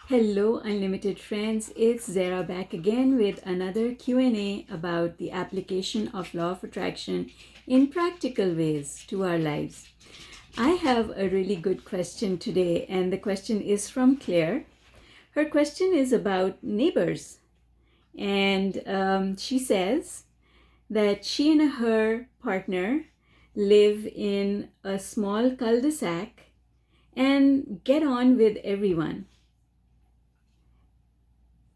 Hello, unlimited friends. It's Zara back again with another Q&A about the application of law of attraction in practical ways to our lives. I have a really good question today, and the question is from Claire. Her question is about neighbors, and she says that she and her partner live in a small cul-de-sac and get on with everyone.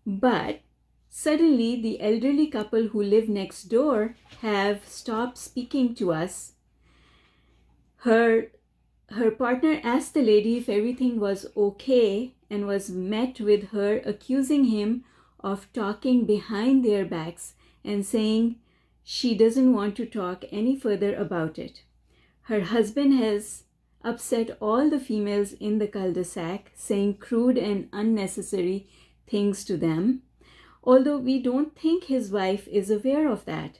But suddenly, the elderly couple who live next door have stopped speaking to us. Her, her partner asked the lady if everything was okay and was met with her accusing him of talking behind their backs and saying she doesn't want to talk any further about it. Her husband has upset all the females in the cul-de-sac, saying crude and unnecessary things to them. Although we don't think his wife is aware of that.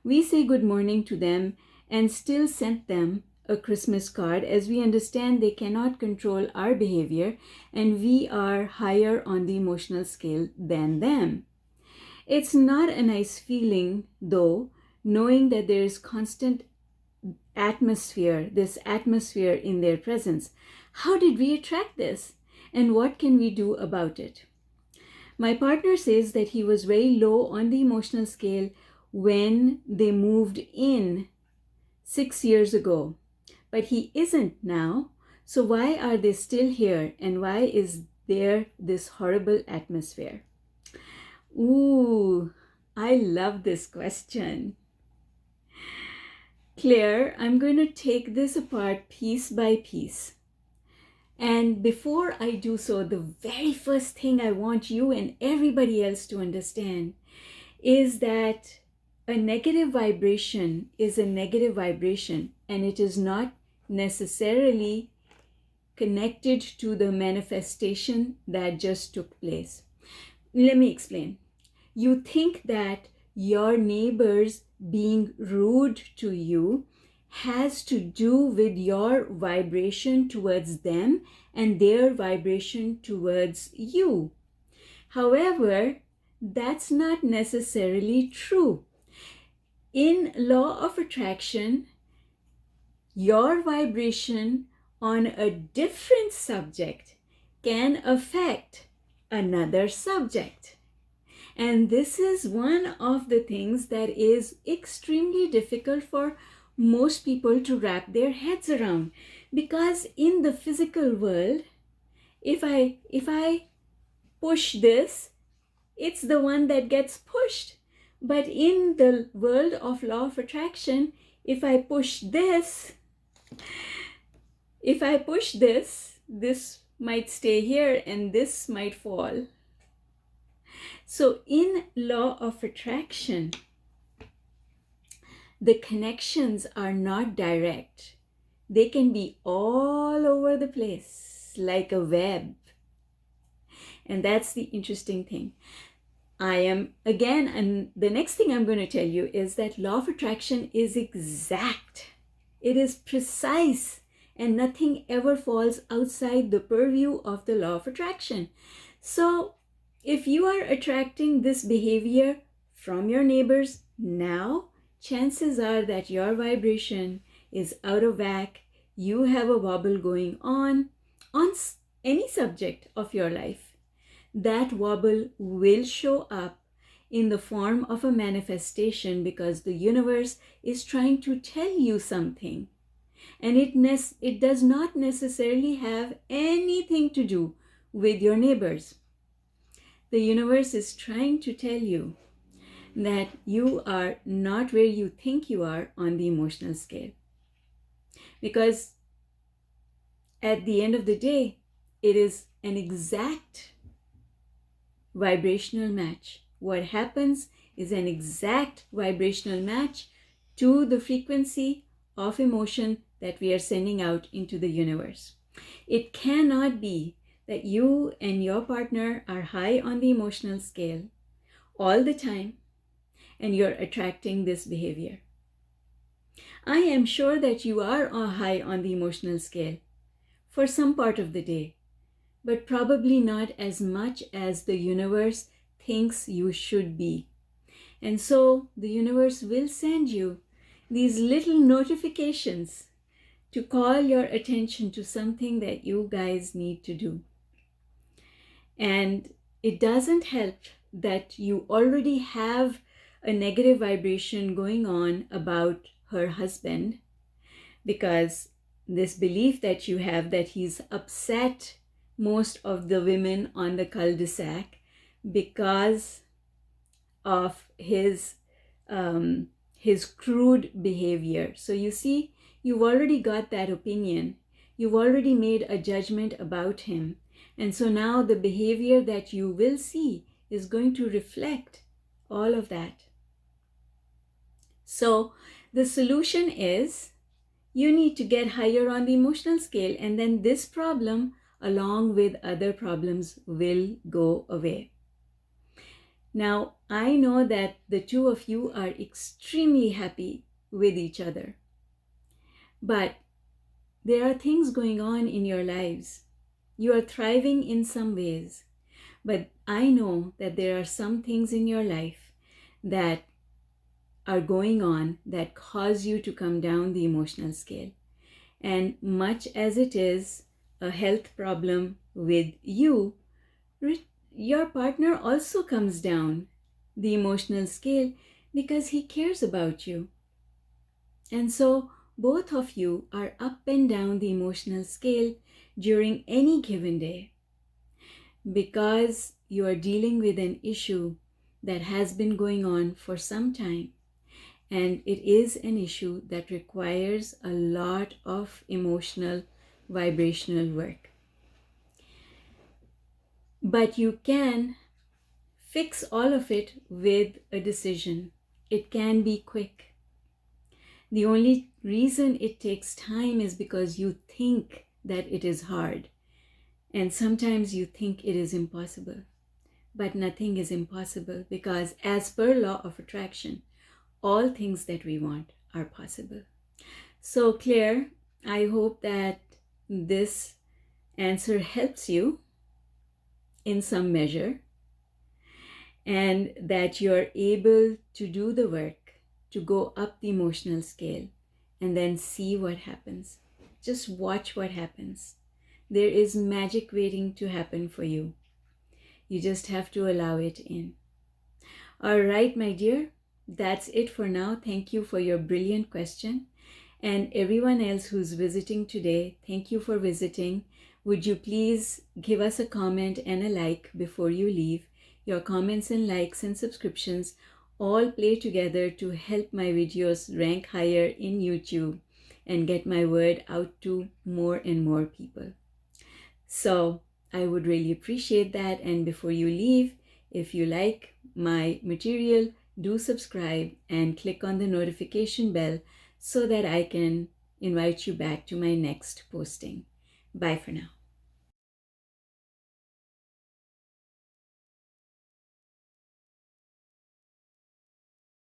We say good morning to them and still sent them a Christmas card, as we understand they cannot control our behavior and we are higher on the emotional scale than them. It's not a nice feeling, though, knowing that there is constant this atmosphere in their presence. How did we attract this? And what can we do about it? My partner says that he was very low on the emotional scale when they moved in 6 years ago, but he isn't now. So why are they still here, and why is there this horrible atmosphere? Ooh, I love this question. Claire, I'm going to take this apart piece by piece. And before I do so, the very first thing I want you and everybody else to understand is that a negative vibration is a negative vibration, and it is not necessarily connected to the manifestation that just took place. Let me explain. You think that your neighbors being rude to you has to do with your vibration towards them and their vibration towards you. However, that's not necessarily true. In law of attraction, your vibration on a different subject can affect another subject. And this is one of the things that is extremely difficult for most people to wrap their heads around, because in the physical world, if I push this, it's the one that gets pushed. But in the world of law of attraction, if I push this, this might stay here and this might fall. So in law of attraction, the connections are not direct. They can be all over the place, like a web. And that's the interesting thing. And the next thing I'm going to tell you is that law of attraction is exact. It is precise, and nothing ever falls outside the purview of the law of attraction. So if you are attracting this behavior from your neighbors now, chances are that your vibration is out of whack. You have a wobble going on any subject of your life. That wobble will show up in the form of a manifestation, because the universe is trying to tell you something. And it does not necessarily have anything to do with your neighbors. The universe is trying to tell you that you are not where you think you are on the emotional scale. Because at the end of the day, it is an exact vibrational match. What happens is an exact vibrational match to the frequency of emotion that we are sending out into the universe. It cannot be that you and your partner are high on the emotional scale all the time and you're attracting this behavior. I am sure that you are high on the emotional scale for some part of the day, but probably not as much as the universe thinks you should be. And so the universe will send you these little notifications to call your attention to something that you guys need to do. And it doesn't help that you already have a negative vibration going on about her husband, because this belief that you have that he's upset most of the women on the cul-de-sac because of his crude behavior. So you see, you've already got that opinion. You've already made a judgment about him. And so now the behavior that you will see is going to reflect all of that. So the solution is you need to get higher on the emotional scale, and then this problem, along with other problems, will go away. Now, I know that the two of you are extremely happy with each other, but there are things going on in your lives. You are thriving in some ways, but I know that there are some things in your life that are going on that cause you to come down the emotional scale. And much as it is a health problem with you, your partner also comes down the emotional scale because he cares about you. And so both of you are up and down the emotional scale during any given day because you are dealing with an issue that has been going on for some time. And it is an issue that requires a lot of emotional, vibrational work. But you can fix all of it with a decision. It can be quick. The only reason it takes time is because you think that it is hard. And sometimes you think it is impossible. But nothing is impossible because, as per law of attraction, all things that we want are possible. So Claire, I hope that this answer helps you in some measure and that you're able to do the work to go up the emotional scale and then see what happens. Just watch what happens. There is magic waiting to happen for you. You just have to allow it in. All right, my dear, that's it for now. Thank you for your brilliant question. And everyone else who's visiting today, thank you for visiting. Would you please give us a comment and a like before you leave? Your comments and likes and subscriptions all play together to help my videos rank higher in YouTube and get my word out to more and more people. So I would really appreciate that. And before you leave, if you like my material, do subscribe and click on the notification bell so that I can invite you back to my next posting. Bye for now.